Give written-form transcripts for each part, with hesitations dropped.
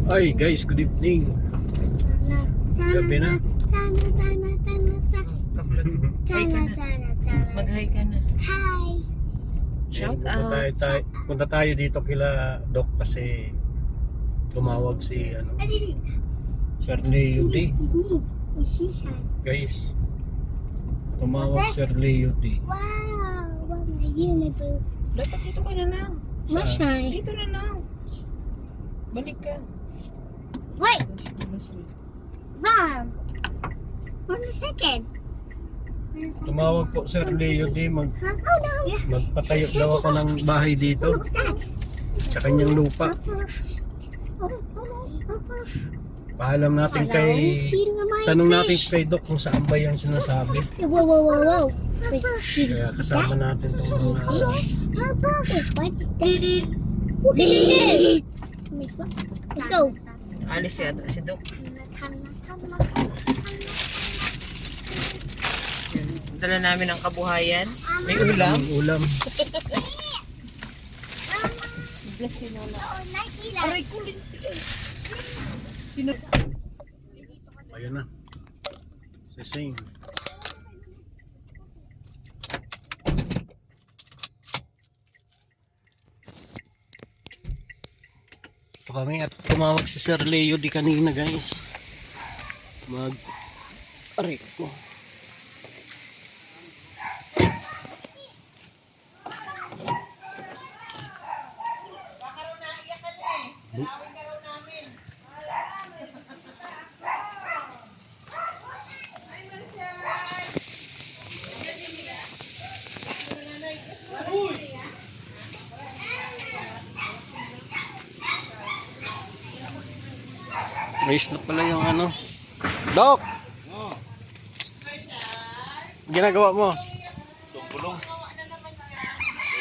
Ay guys, good evening. Gabi na. Mag-hi ka na. Hi. Shout Punta out. punta tayo dito kila Doc kasi tumawag si Sir Leo D. Guys, tumawag Sir Leo D. Wow, what my uniboo. Dapat dito ka na lang. Mashay. Dito na lang. Balik ka. Wait, Mom. 1 second. Tumawag po Sir Leo D. Oh no. Magpatayo daw ako ng bahay dito What's that? sa kanyang lupa. Paalam natin tanong natin kay Doc kung saan ba yung sinasabi. Whoa, whoa, whoa, whoa. Kaya kasama natin itong mga What's that? Let's go. Alis si Doc. Dala namin ang kabuhayan. May ulam. ulam. Bless you, Lola. Aray ko rin. Sino? Ayun na. Sising. Ito kami at tumawag si Sir Leo di kanina guys. Aray ko. Race na pala yung Doc! Ginagawa mo? Tungkulong.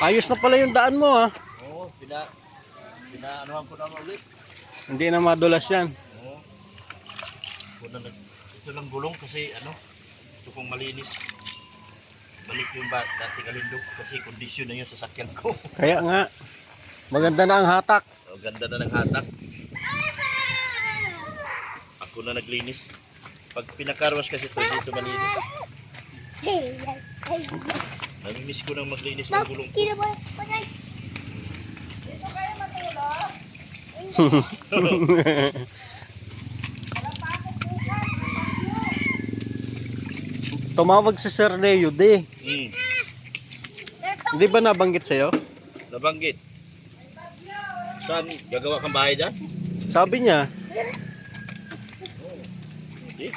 Ayos na pala yung daan mo ha. Oo, pinaanuhan ko naman ulit. Hindi na madulas yan. Oo. Ito lang gulong kasi gusto kong malinis. Balik yung dati kalindog kasi kondisyon na yung sasakyan ko. Kaya nga, maganda na ang hatak. So, ganda na ng hatak. Ako na naglinis. Pag pinakarwas kasi ito, dito malinis. Nalinis ko nang maglinis ng gulong ko. Tumawag si Sir Leo D. Hindi ba nabanggit sa'yo? Nabanggit. Saan? Gagawa kang bahay dyan? Sabi niya, Hindi.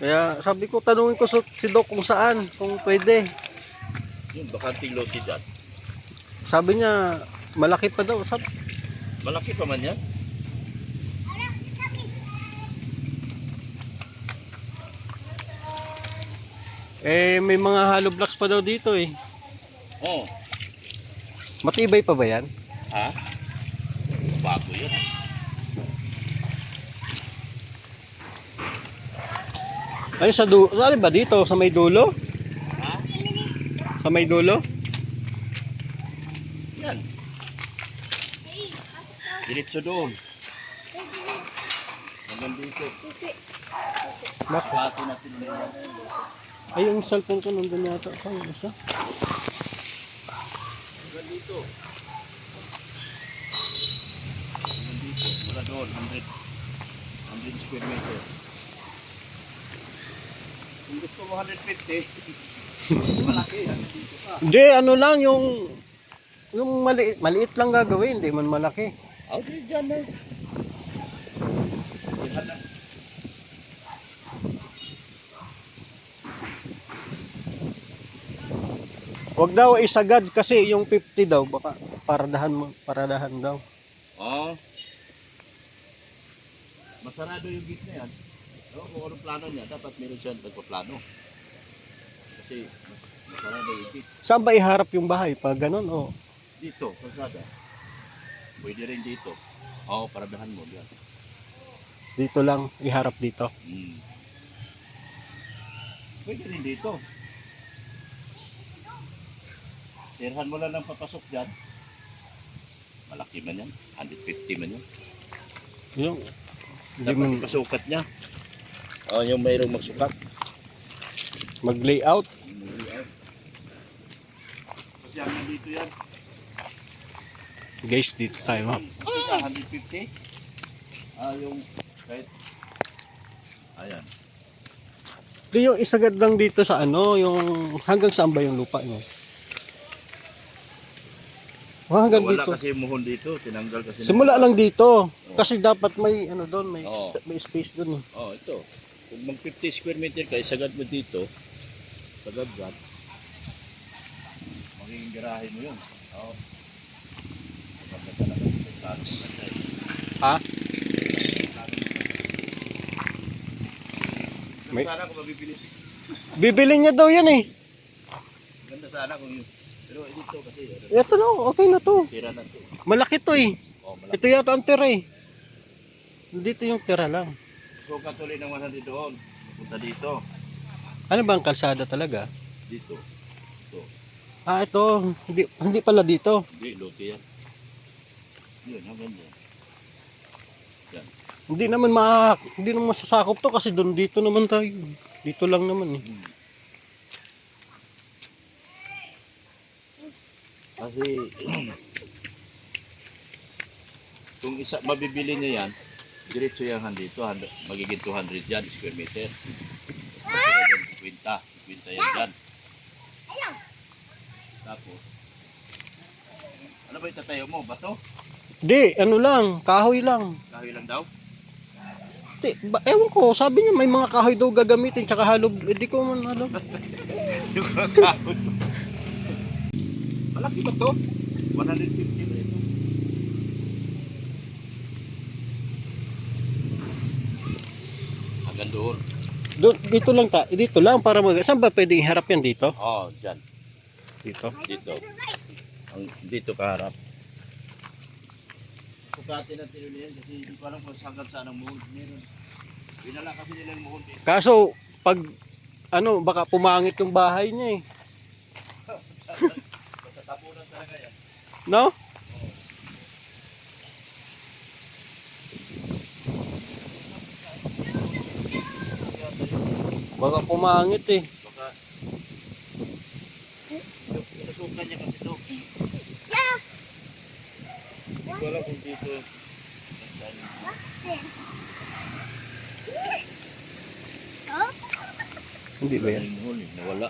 kaya sabi ko tanungin ko si Doc kung saan, kung pwede. Yung bakanting lote dyan. Sabi niya, malaki pa daw. Malaki pa man yan. May mga hollow blocks pa daw dito eh. Oo. Matibay pa ba yan? Ha? Bago yan. Ay, saan ba dito? Sa may dulo? Ha? Sa may dulo? Yan. Diretso doon. Hanggang dito. Bakit? Pati natin yan. Ay, yung cellphone ko nandun yata. Saan yung isa? Hanggang dito. Hanggang dito. Wala doon. 100 square meter. Kung gusto mo 150, malaki. Hanggang dito ka. Hindi, lang yung maliit lang gagawin, hindi man malaki. Okay, dyan na. Dyan na. Wag daw isagad kasi yung 50 daw baka paradahan daw. Oo. Masarado yung gate na yan. No, kung anong plano niya, dapat meron siya nagpaplano. Kasi masarado yung gate. Saan ba iharap yung bahay? Pag ganun o Dito, kalsada. Pwede rin dito. Oo, paradahan mo yan. dito lang iharap dito? Pwede rin dito. Tirhan mo lang ng papasok dyan. Malaki man yan. 150 man yan. Yung, hindi Dapat man ipasukat niya. Yung mayroong magsukat. mag-layout. Kasi hanggang dito yan. Guys, dito tayo. Ito 150. Yung kahit ayan. Di yung isagad lang dito sa ano, yung hanggang saan ba yung lupa mo? Hanggang Wala dito. kasi muhon dito, tinanggal kasi. Simula lang dito. Kasi dapat may ano doon, may Oo. may space doon. Ito. Kung mag 50 square meter ka, isagad mo dito. Sagad yan. Magiging garahe mo yun. Oo. Maganda talaga. Plano mo ganda eh. Ha? Ganda May- sana kung mabibili. Bibili niya daw yan eh. Ganda sana kung yun. Pero dito kasi. Ito na, okay na to. Tira na to. Malaki to eh. Malaki. Ito yata ang tira eh. Dito yung tira lang. So katuloy ng 100 doon. Punta dito. Ano ba ang kalsada talaga? Dito. Ah, ito. Hindi pala dito. Hindi, lote yan. Yun, hanggang yan. Hindi naman masasakop to kasi doon dito naman tayo. Dito lang naman eh. Kasi kung mabibili niya yan, diretso yan dito, magiging 200 yan, square meter. Kasi yan 50 yan dyan. Tapos, ano ba itatayo mo? Bato? Di, ano lang, kahoy lang. Kahoy lang daw? Di, ewan ko, sabi niya may mga kahoy daw gagamitin tsaka halog. Di ko man alam. Yung kahoy. Malaki ba to? 150 ba ito? Hanggang doon. Dito lang dito lang para saan ba pwedeng iharap yan dito? Dyan. Dito. Dito. Dito kaharap. Sukatin natin yun yan kasi hindi ko alam kung hanggang saan ang muhon. Meron. Binala kasi nila yung muhon dito. Kaso, pag baka pumangit yung bahay niya eh. Matatapunan talaga yan. No? Baka pumangit eh. Baka pinasukan niya kasi ito. Hindi ko alam kung dito. Hindi ba yan? Yung muhon nawala.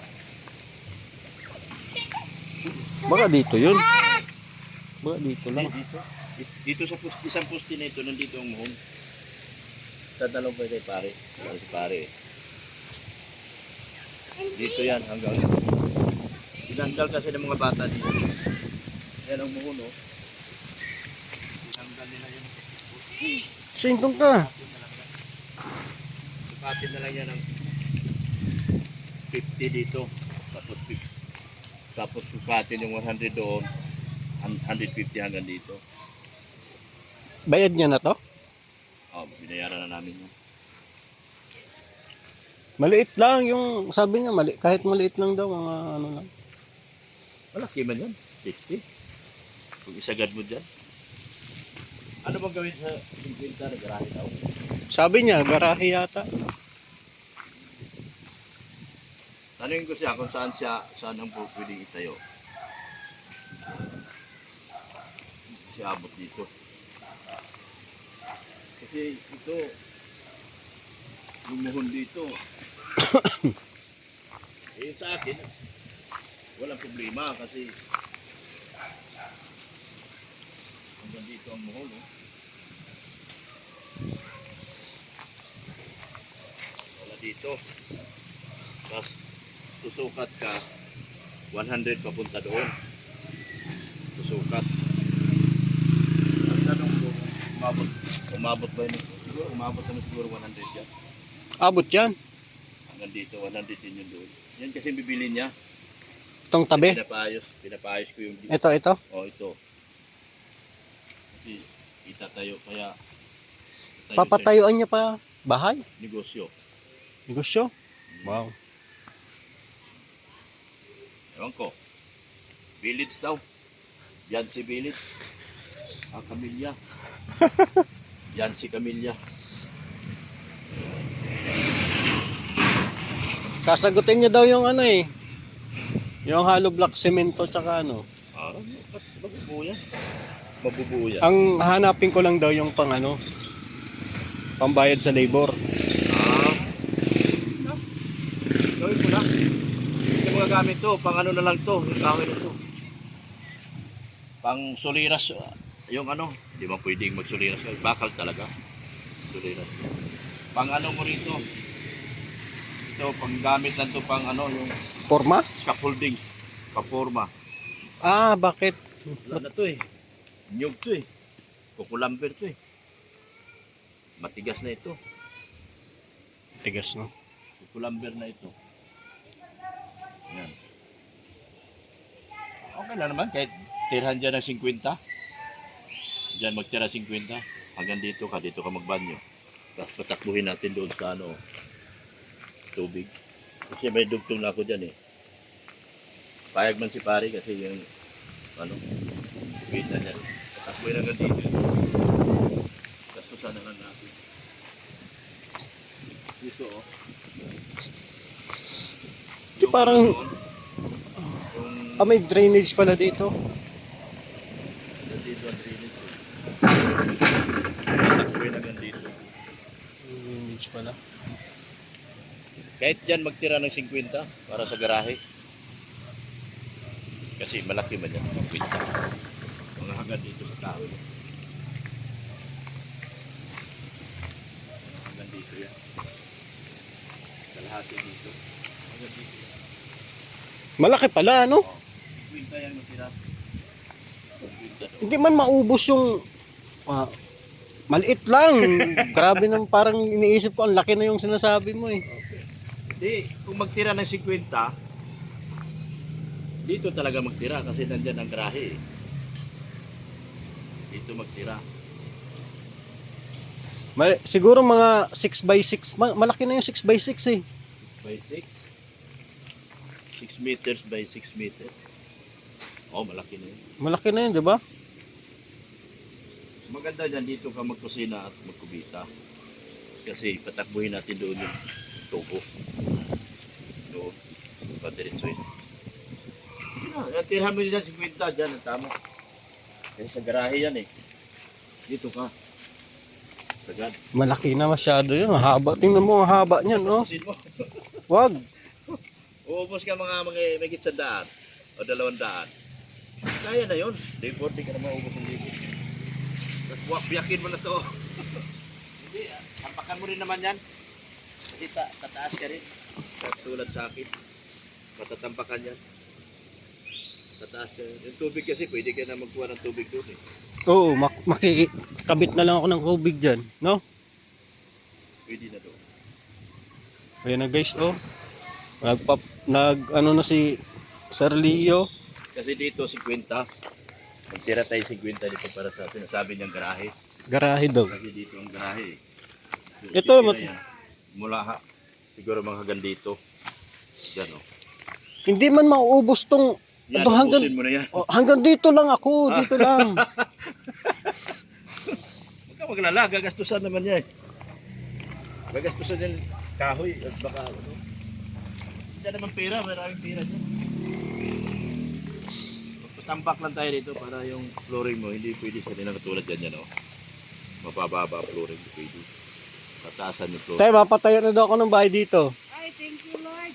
Baka dito yun. Baka dito lang. Dito. Dito sa isang poste na ito, nandito ang muhon. Sa dalawang pa kay pare. Wala si pare eh. Dito yan hanggang tinanggal kasi ng mga bata dito. Yan ang muhon oh. Tinanggal nila yan. Sintong ka. Sukatin na lang yan ng 50 dito. Tapos sukatin yung 100 doon. 150 hanggang dito. Bayad niya na to? Binayaran na namin yan. Maliit lang yung sabi niya kahit maliit lang daw mga ano lang. Malaki man yan. 50. Kung isagad mo dyan. Ano bang gawin sa 50 na garahe daw? Sabi niya garahe yata. Tanungin ko siya kung saan ang pwedeng itayo. Kasi abot dito. Kasi ito, yung muhon dito. Eh sa akin, walang problema kasi hanggang dito ang muhon. Oh. Wala dito. Tapos susukat ka 100 papunta doon. Susukat. Ang tanong ko, umabot ba yun? Siguro umabot naman siguro 100 yan. Abot yan. Hanggang dito 100 din yun doon. Yan kasi bibili niya. Itong tabi. Pinapayos ko yung Ito. ito. Kasi itatayo kaya Papatayuan niya pa bahay. negosyo. Negosyo. Wow. Ewan ko. Village daw. Yan si village. Ah, Camilla. Yan si Camilla. Sasagutin niya daw yung ano eh. Yung hollow block semento tsaka ano. Ah, mabubuo yan. Mabubuo yan. Ang hanapin ko lang daw yung pang ano, pambayad sa labor. Ah. Gawin mo na. Hindi mo gagamit to. Pang ano na lang to. Yung kahoy na to. Pang suliras. Yung ano. Hindi mo pwedeng magsuliras. Bakal talaga. Suliras. Pang ano mo rito. Ito, pang gamit lang to pang ano. Yung Forma? scaffolding. Kaporma. Ah, bakit? Wala na to eh. Nyug to eh. Kukulamber to eh. Matigas na ito. Tigas no. Kukulamber na ito. Yan. Okay lang naman. Kahit tirahan dyan ng 50. Diyan magtira 50. Hanggang dito ka magbanyo. Tapos patakbuhin natin doon sa ano, tubig. Kasi may dugtong na ako dyan eh. Payag man si pare kasi yung ano, kita niya. Patakbuhin hanggang dito. Tapos sana lang natin. Dito oh. Di parang yung may drainage pala dito. dito ang drainage. Patakbuhin hanggang dito. Drainage pala. Kahit dyan magtira ng 50 para sa garahe. Kasi malaki man yan, 50. Mga hanggang dito sa tao. Hanggang dito yan. Kalahati dito. Hanggang dito. Malaki pala ano? 50 yan matira. 50 to. Hindi man maubos yung maliit lang. Grabe nang parang iniisip ko ang laki na yung sinasabi mo eh. Hindi, kung magtira ng 50, dito talaga magtira kasi nandyan ang garahe. Dito magtira. Siguro mga 6x6. Malaki na yung 6x6 eh. By 6. 6 meters by 6 meters. Oh, malaki na yun. Malaki na yun, di ba? Maganda dyan dito ka magkusina at magkubita. Kasi patakbuhin natin doon yung tubo. Doon. Padiretso yun. Tirahan mo dyan 50 dyan ang tama. Kasi sa garahe yan eh. Dito ka. Sagad. Malaki na masyado yun. Mahaba. Tingnan mo, ang haba niyan, oh. Ubusin mo. Wag. Uubos ka mga may 100 o 200. Kaya na yun. Day 40 ka na maubos ang dito. Tapos biyakin mo na to. Hindi, tampakan mo rin naman yan. Kasi tataas ka rin. Tulad sa akin. Matatampakan yan. Tataas ka rin. Yung tubig kasi, pwede ka na magkuha ng tubig doon eh. Oo, makikabit na lang ako ng tubig dyan, no? Pwede na doon. Ayan na guys, oh. Ano na si Sir Leo. Kasi dito 50. Magtira tayo 50 dito para sa sinasabi niyang garahe. Garahe daw. Kasi dito ang garahe eh. Ito, mula siguro mga hanggang dito. Diyan oh. Hindi man mauubos tong Yan, ito hanggang, ubusin mo na yan. oh, hanggang dito lang ako, dito lang. Huwag ka maglala, gagastusan naman yan. Gagastusan yung kahoy at baka ano. Hindi naman pera, maraming pera dyan. Magpatambak lang tayo dito para yung flooring mo, hindi pwede sa nila katulad yan oh. Mapababa ang flooring, hindi pwede. Tataasan yung flooring. Tayo, mapatayo na daw ako ng bahay dito. Ay, thank you Lord.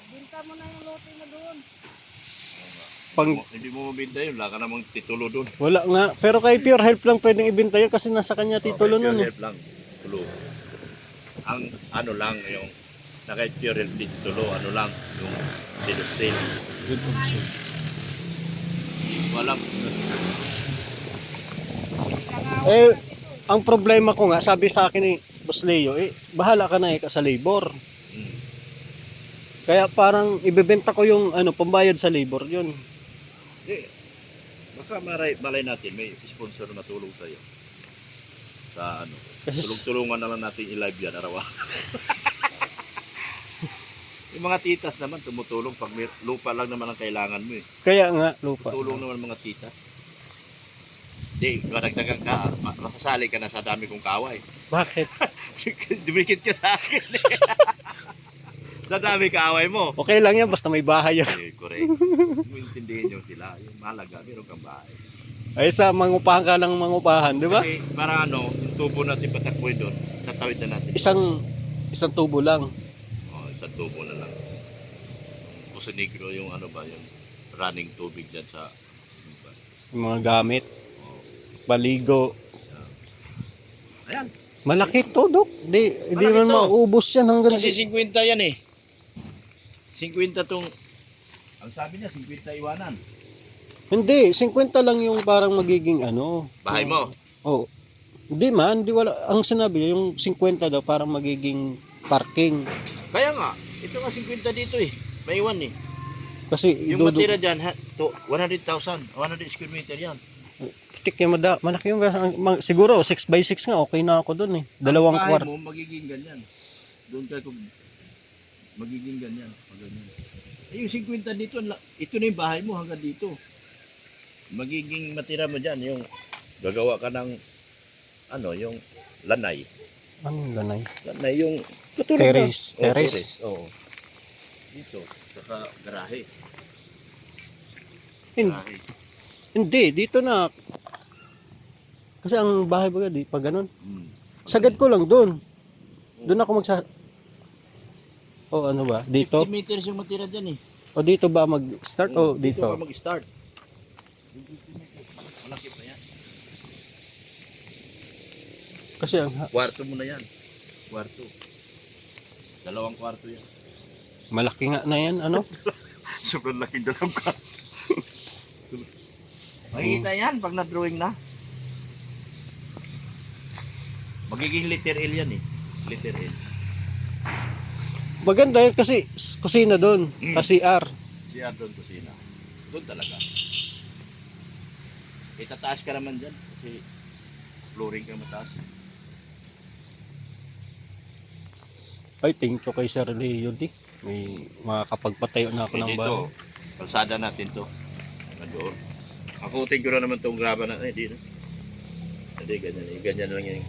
Binta mo na yung lote na doon. Hindi mo mabinta yun, wala ka namang titulo doon. Wala nga. Pero kay Pure Health lang pwedeng ibenta yun kasi nasa kanya titulo nun. Pure Health lang, tulo. Ang ano lang, yung na kahit Pure Health titulo, ano lang, yung Dilostil. Walang, Eh, ang problema ko nga, sabi sa akin ni Boss Leo, bahala ka na sa labor. Kaya parang ibebenta ko yung pambayad sa labor yun. baka malay natin, may sponsor na tulong sa'yo. Sa ano, Kasi tulong-tulungan na lang natin i-live yan, araw. Yung mga titas naman tumutulong pag may lupa lang naman ang kailangan mo eh. kaya nga lupa. Tulong naman mga titas. Hindi, madagdagan ka. Masasali ka na sa dami kong kaway. Bakit? Dumikit ka sa akin. Sa dami kaway mo. Okay lang yan, basta may bahay yan. Correct. Maintindihin nyo sila. Yung mahalaga, meron kang bahay. Ay sa mangupahan ka ng mangupahan, di ba? Kasi para ano, yung tubo natin patakboy doon, tatawid na natin. Isang tubo lang. Oh, isang tubo na lang. Puso Negro yung ano ba, yung running tubig dyan sa... Yung mga gamit, baligo. Ayan. Malaki to, Dok. Hindi Malaki man to. maubos yan hanggang... Kasi 50 yan eh. 50 tong... Ang sabi niya, 50 iwanan. Hindi, 50 lang yung parang magiging ano. Bahay mo. Oh. Hindi man, di wala. Ang sinabi, yung 50 daw parang magiging parking. Kaya nga, ito nga 50 dito eh. May iwan eh. Kasi Yung matira dyan, to 100,000, 100 square meter yan. Tik yung malaki yung siguro 6x6 nga okay na ako doon eh. Dalawang Ang bahay kwarto. mo, magiging ganyan. Doon ka kung magiging ganyan. Ganyan. Eh, yung 50 dito, ito na yung bahay mo hanggang dito. Magiging matira mo dyan, yung gagawa ka ng ano, yung lanay. Anong lanay? Lanay, yung katulad Terrace. na- Terrace. Oo. Dito, saka garahe. Hin- Garahe. Hindi, dito na. Kasi ang bahay baga di pag ganun. Hmm. Sagad ko lang doon. Doon ako O ano ba? Dito? 50 meters yung matira dyan eh. O dito ba mag-start o Dito dito? ka mag-start. Malaki pa yan. Kasi ang Kwarto mo na yan. Kwarto. 2 kwarto yan. malaki nga na yan, ano? Sobrang laking dalam ka. Makikita yan pag na-drawing na. Magiging letter L yan eh. Letter L. Maganda yun kasi kusina doon, CR. Siya doon kusina. Doon talaga. Itataas ka naman dyan kasi flooring ka mataas. Ay, thank you kay Sir Leo di. May makakapagpatayo na ako ng Dito, bahay. kalsada natin to. Doon. Akutin ko na naman itong graba na. Hindi na. Hindi, ganyan. Ganyan lang yan.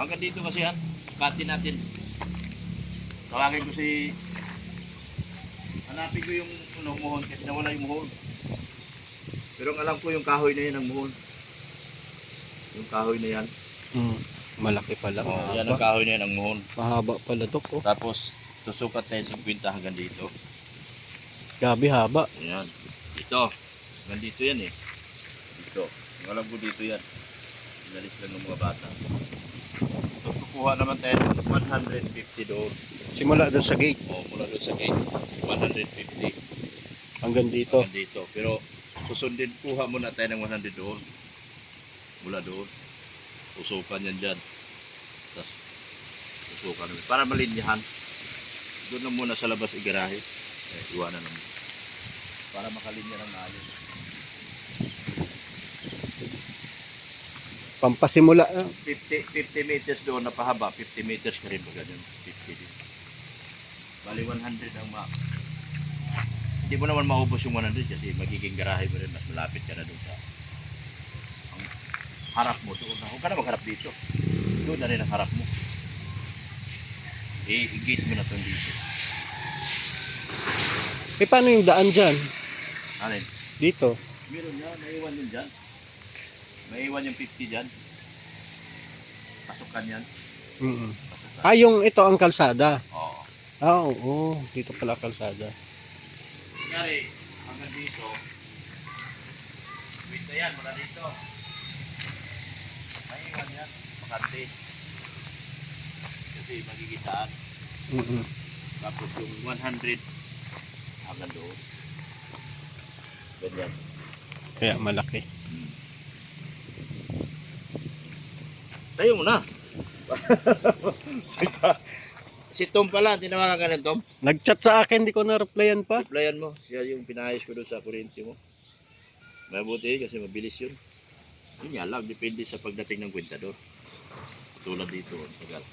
Hanggang dito kasi yan. Kati natin. Tawagin ko si... Hanapin ko yung muhon kasi nawala yung muhon. Pero ang alam ko yung kahoy na yan ang muhon. Yung kahoy na yan. Malaki pala. Oh, yan ang kahoy na yan ang muhon. Mahaba pala to. Oh. Tapos, susukat na yung 50 hanggang dito. Gabi haba. Ayan. Dito. Hanggang dito yan eh. Dito. Ang alam ko dito yan. Inalis lang ng mga bata. So, kukuha naman tayo ng 150 doon. Simula doon sa gate O, mula doon sa gate. 150 hanggang dito. hanggang dito. Pero, susundin, kuha muna tayo ng 100 doon. Mula doon. Usukan yan dyan. Tapos, usukan naman. Para malinyahan. Doon na muna sa labas igarahe. Iwanan naman. Para makalinya ng ayos. Pampasimula. 50 meters doon na pahaba. 50 meters ka rin ba ganyan? 50 din. Bali 100 ang hindi mo naman maubos yung 100 kasi magiging garahe mo rin. Mas malapit ka na doon sa ang harap mo doon. Huwag ka na magharap dito. Doon na rin ang harap mo. I-gate mo na ito dito. Eh paano yung daan dyan? Ano yun? Dito. Meron yan. Maiwan yun dyan. Maiwan yung 50 dyan. Pasukan yan. Pasukan. Ah, yung ito ang kalsada. Oo. Ah, oo. Dito pala kalsada. Kanyari, hanggang dito. Winta yan, mula dito. Maiwan yan. Makante. Kasi magigitaan. Tapos yung 100 hanggang doon. Ganyan. Kaya malaki. Tayo mo na. Si Tom pala, tinawagan ka ng Tom. Nag-chat sa akin, di ko na-replyan pa. Replyan mo. Siya yung pinayos ko doon sa kuryente mo. Mabuti kasi mabilis yun. Yun nga lang, depende sa pagdating ng kwentador. Tulad dito, ang tagal.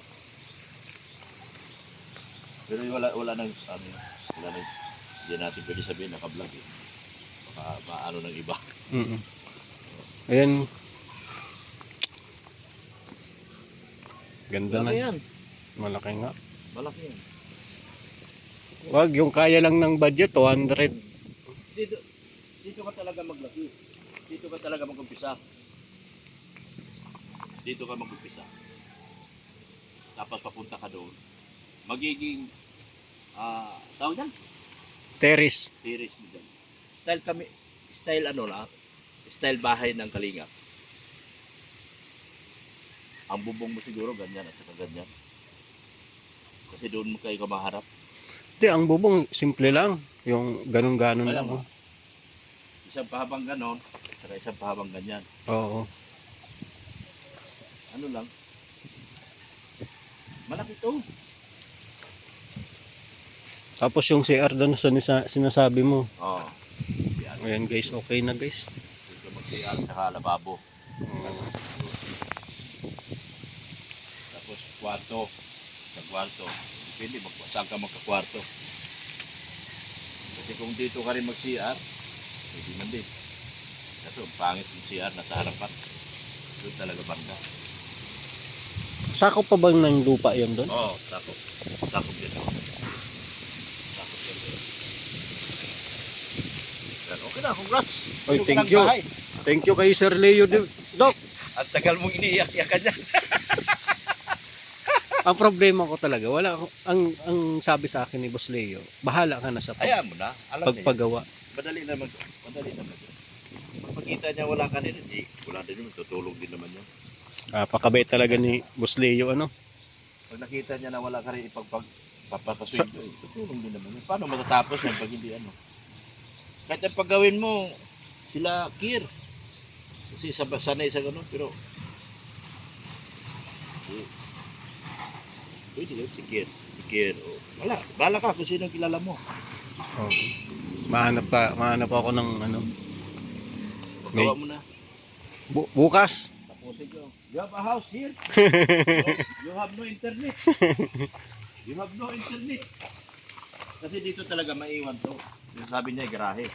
Pero wala nang, wala nang, hindi natin pwede sabihin, naka-vlog eh. Baka maano ng iba. Ayan. Ganda na. Malaki yan. Malaki nga. Malaki yan. Wag, yung kaya lang ng budget, 200. Dito ka talaga maglaki. Dito ka talaga mag-umpisa. Dito ka mag-umpisa. Tapos papunta ka doon. Magiging, tawag yan? Terrace. Series mo dyan. Style ano na, style bahay ng Kalingap. Ang bubong mo siguro ganyan at saka ganyan. Kasi doon mo kayo maharap. Hindi, ang bubong, simple lang. Yung ganun-ganon lang. Alam mo, isang pahabang ganon, saka isang pahabang ganyan. Oo. Ano lang? Malaki to. Tapos yung CR doon sa sinasabi mo. Oo. Ayan guys, okay na guys. Dito mag-CR saka lababo. Tapos kwarto. Sa kwarto. Depende saan ka magka-kwarto. Kasi kung dito ka rin mag-CR, hindi man din. Kasi pangit yung CR na sa harapan. Doon talaga banda. Sakop pa bang ng lupa yun doon? Oo, takot. Takot dito. Takot dito. Yan, okay na, congrats. Oy, Tulog ka thank ng you. bahay. Thank you kay Sir Leo. Doc, Ang tagal mong iniiyak-iyakan niya. ang problema ko talaga, wala ang sabi sa akin ni Boss Leo, bahala ka na sa Hayaan mo na. Alam niya. pagpagawa. Madali naman. Madali naman. Pag makita niya wala ka nila, wala din naman. Tutulog din naman yun. Pakabait talaga ni Boss Leo, ano? Pag nakita niya na wala ka rin ipagpapaswing ko, tutulong din naman yun. Paano matatapos yan pag hindi ano? Kahit ang paggawin mo, sila Kir. Kasi sanay sa ganun, pero pwede yun, si Kir. Si Kir. Wala, bahala ka kung sino kilala mo. Oh. Mahanap ako ng ano, Paggawa mo na. bukas. Tapusin ko. You have a house here. You have no internet. You have no internet. Kasi dito talaga maiwan to. Yung sabi niya, garahe.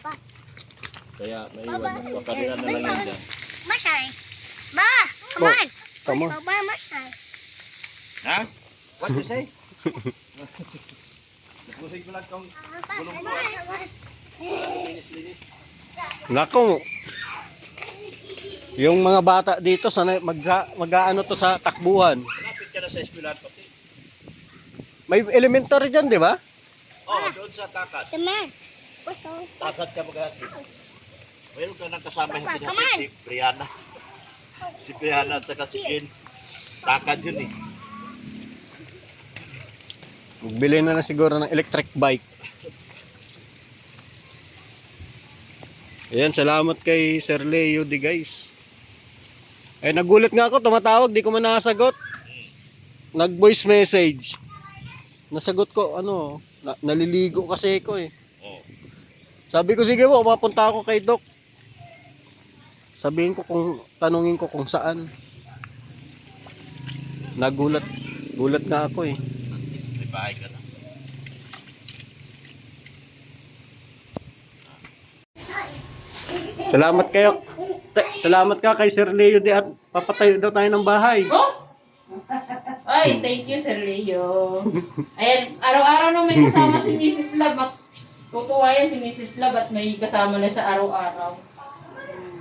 Kaya maiwan yung kapaliran na lang yan dyan. Mashay. Ba, come on. Come on. Baba, mashay. Ha? What you say? Tapusin ko lang tong gulong ko. Linis-linis. Nako. Yung mga bata dito sana mag-aano to sa takbuhan. Lapit ka na sa eskwelahan pati. May elementary diyan, di ba? Oh, doon sa takat. Come on. What's wrong? Takat ka maghatid. Mayroon ka nang kasama yung Papa, sinatid si Brianna. Si Brianna at saka si Jen. Takat yun eh. Magbili na siguro ng electric bike. Ayan, salamat kay Sir Leo di guys. Eh, nagulat nga ako, tumatawag, di ko man nasagot. Nag-voice message. Nasagot ko, naliligo kasi ko eh. Oh. Sabi ko, sige po, mapunta ako kay Doc. Sabihin ko tanungin ko kung saan. Gulat nga ako eh. May bahay ka na. Salamat ka kay Sir Leo di at papatayo daw tayo ng bahay. Ay, thank you, Sir Leo. Ayan, araw-araw nung may kasama si Mrs. Love at tutuwa yan si Mrs. Love at may kasama na siya araw-araw.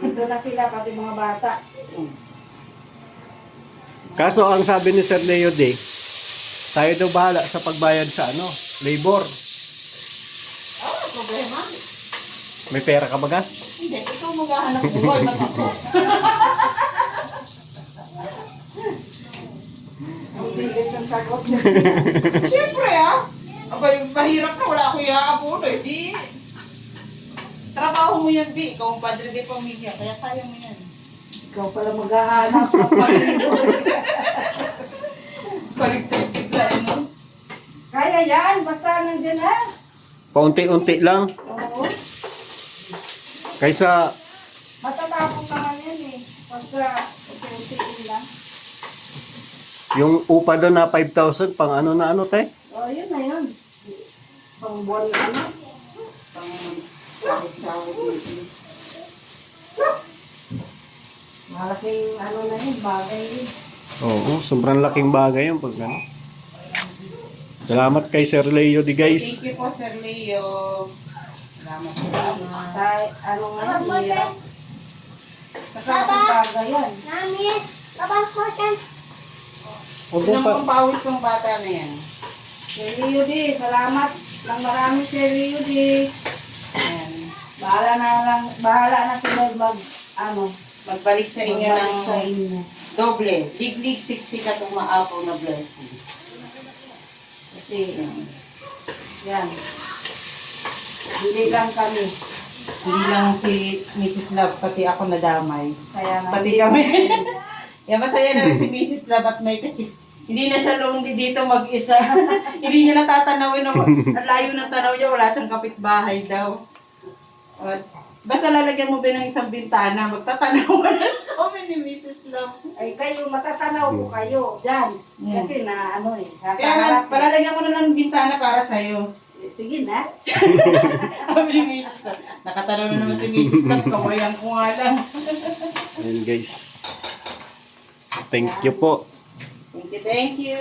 Dito na sila, pati mga bata. Kaso ang sabi ni Sir Leo di, tayo daw bahala sa pagbayad sa labor. Problema? May pera ka ba ga? Hindi, ikaw maghahanap buhay na ako. Ang bilis ng sagot. Siyempre abay, mahirap na, wala akong iaapuno eh. Di, trabaho mo yan, di. Ikaw ang padre de pamilya, kaya sayang mo yan. Ikaw pala maghahanap. Baligtad bigla, no? Kaya yan, basta nandiyan na. Paunti-unti lang. Oo. Kaysa Matatapos ka man yan eh. Basta, unti-untiin lang. yung upa doon na 5,000 pang te? Oh, yun na yun. Pang buwan na ano. Pang sahod-sahod dito. Malaking ano na yun, bagay yun. Oo, sobrang laking bagay yun pag ano. Salamat kay Sir Leo di guys. Thank you po, Sir Leo. Salamat po. Kahit ano nga yun, hirap. Kasalaking bagay yan. Mami, babang ko siya. Huwag Sino mo pa. pong pawis ng bata na yan? Sir Leo di, salamat ng marami Sir Leo di. Ayan. Bahala na sila Magbalik sa inyo magbalik ng sa inyo. doble. Diglig siksikat ang maapaw na blessing. Kasi, yan. Hindi lang kami. Hindi lang si Mrs. Love, pati ako nadamay. Kaya nga. Pati kami. Yan, masaya na rin si Mrs. Love at may hindi na siya lonely dito mag-isa. Hindi niya natatanawin na ang layo ng tanaw niya, wala siyang kapitbahay daw. At basta lalagyan mo ba ng isang bintana, magtatanaw na kami ni Mrs. Love. Ay kayo, matatanaw ko kayo. Diyan. Kasi na ano eh. Nasa Kaya nga, harap eh. palalagyan mo na ng bintana para sa'yo. Sige na. Sabi ni Mrs. Love. Nakatanaw na naman si Mrs. Love, kawayan ko nga lang. Ayun guys. Thank you po. Thank you, thank you.